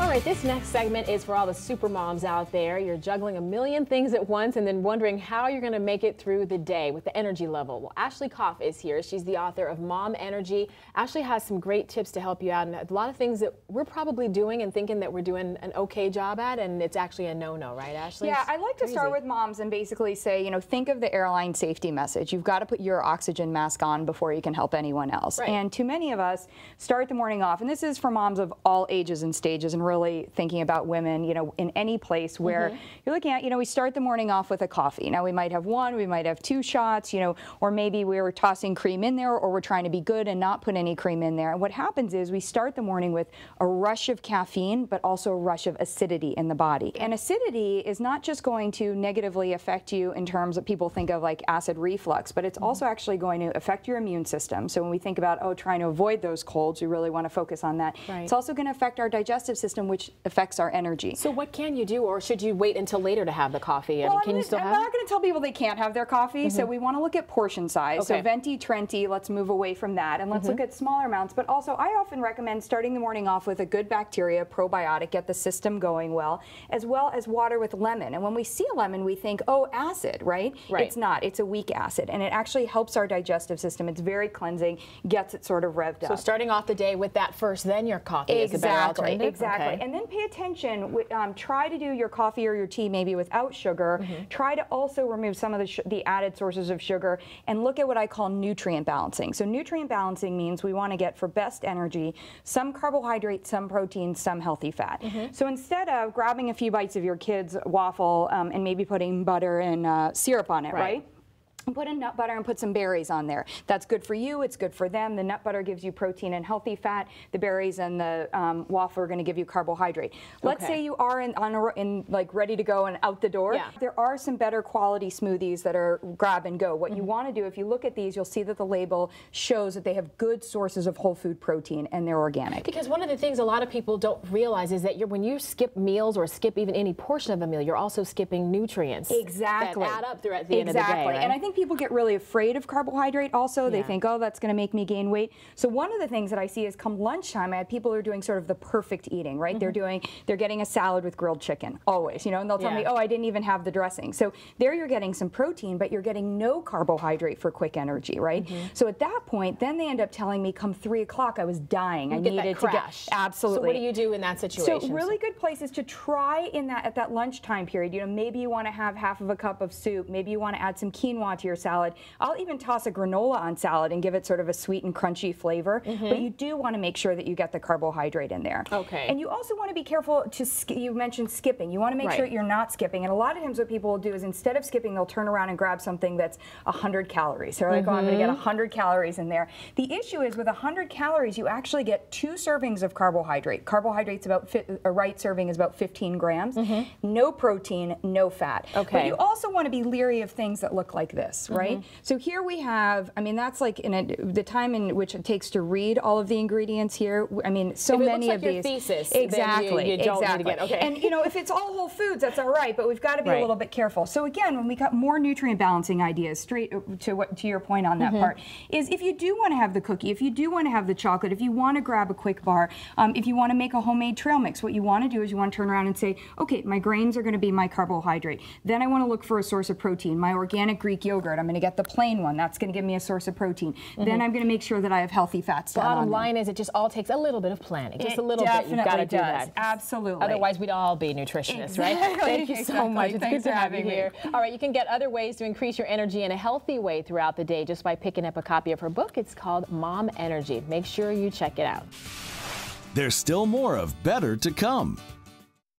All right, this next segment is for all the super moms out there. You're juggling a million things at once and then wondering how you're going to make it through the day with the energy level. Well, Ashley Koff is here. She's the author of Mom Energy. Ashley has some great tips to help you out, and a lot of things that we're probably doing and thinking that we're doing an okay job at, and it's actually a no-no, right, Ashley? Yeah, I like to start with moms and basically say, you know, think of the airline safety message. You've got to put your oxygen mask on before you can help anyone else. Right. And too many of us start the morning off, and this is for moms of all ages and stages, and really thinking about women, you know, in any place where you're looking at, you know, we start the morning off with a coffee. Now we might have one, we might have 2 shots, you know, or maybe we're tossing cream in there, or we're trying to be good and not put any cream in there. And what happens is we start the morning with a rush of caffeine, but also a rush of acidity in the body. And acidity is not just going to negatively affect you in terms of, people think of like acid reflux, but it's also actually going to affect your immune system. So when we think about, oh, trying to avoid those colds, we really want to focus on that. Right. It's also going to affect our digestive system, which affects our energy. So what can you do, or should you wait until later to have the coffee? Well, Can you still have I'm not going to tell people they can't have their coffee, so we want to look at portion size. Okay. So venti, trenti, let's move away from that, and let's look at smaller amounts. But also, I often recommend starting the morning off with a good bacteria, probiotic, get the system going well as water with lemon. And when we see a lemon, we think, oh, acid, right? Right. It's not. It's a weak acid, and it actually helps our digestive system. It's very cleansing, gets it sort of revved up. So starting off the day with that first, then your coffee is a better alternative? Exactly. Okay. And then pay attention. Try to do your coffee or your tea maybe without sugar. Try to also remove some of the added sources of sugar, and look at what I call nutrient balancing. So nutrient balancing means we want to get, for best energy, some carbohydrate, some protein, some healthy fat. So instead of grabbing a few bites of your kid's waffle and maybe putting butter and syrup on it, right? Put in nut butter and put some berries on there. That's good for you, it's good for them. The nut butter gives you protein and healthy fat. The berries and the waffle are going to give you carbohydrate. Let's say you are like ready to go and out the door. Yeah. There are some better quality smoothies that are grab and go. What you want to do, if you look at these, you'll see that the label shows that they have good sources of whole food protein and they're organic. Because one of the things a lot of people don't realize is that when you skip meals or skip even any portion of a meal, you're also skipping nutrients. Exactly. That add up throughout the end of the day, right? And I think people get really afraid of carbohydrate also. They think, oh, that's going to make me gain weight. So one of the things that I see is come lunchtime, I have people who are doing sort of the perfect eating, right? They're getting a salad with grilled chicken, always, you know, and they'll tell me, oh, I didn't even have the dressing. So there you're getting some protein, but you're getting no carbohydrate for quick energy, right? So at that point, then they end up telling me, come 3 o'clock, I was dying. I needed to get, absolutely. So what do you do in that situation? So really good place is to try at that lunchtime period. You know, maybe you want to have half of a cup of soup. Maybe you want to add some quinoa to your salad. I'll even toss a granola on salad and give it sort of a sweet and crunchy flavor. But you do want to make sure that you get the carbohydrate in there. Okay. And you also want to be careful to, you mentioned skipping. You want to make sure that you're not skipping. And a lot of times what people will do is, instead of skipping, they'll turn around and grab something that's 100 calories. So they're like, oh, I'm going to get 100 calories in there. The issue is with 100 calories, you actually get 2 servings of carbohydrate. Carbohydrate's about, a right serving is about 15 grams. No protein, no fat. Okay. But you also want to be leery of things that look like this, right? So here we have, I mean, that's like the time in which it takes to read all of the ingredients here. I mean, so many of these. Thesis, exactly. you don't need to get, okay. And you know, if it's all whole foods, that's all right, but we've got to be a little bit careful. So again, when we got more nutrient balancing ideas, straight to your point on that part, is if you do want to have the cookie, if you do want to have the chocolate, if you want to grab a quick bar, if you want to make a homemade trail mix, what you want to do is you want to turn around and say, okay, my grains are going to be my carbohydrate. Then I want to look for a source of protein. My organic Greek yogurt, I'm going to get the plain one. That's going to give me a source of protein. Then I'm going to make sure that I have healthy fats. Bottom line is, it just all takes a little bit of planning. Just a little bit. You've got to do that. Absolutely. Otherwise, we'd all be nutritionists, right? Thank you so much. It's good to have you here. All right, you can get other ways to increase your energy in a healthy way throughout the day just by picking up a copy of her book. It's called Mom Energy. Make sure you check it out. There's still more of Better to come.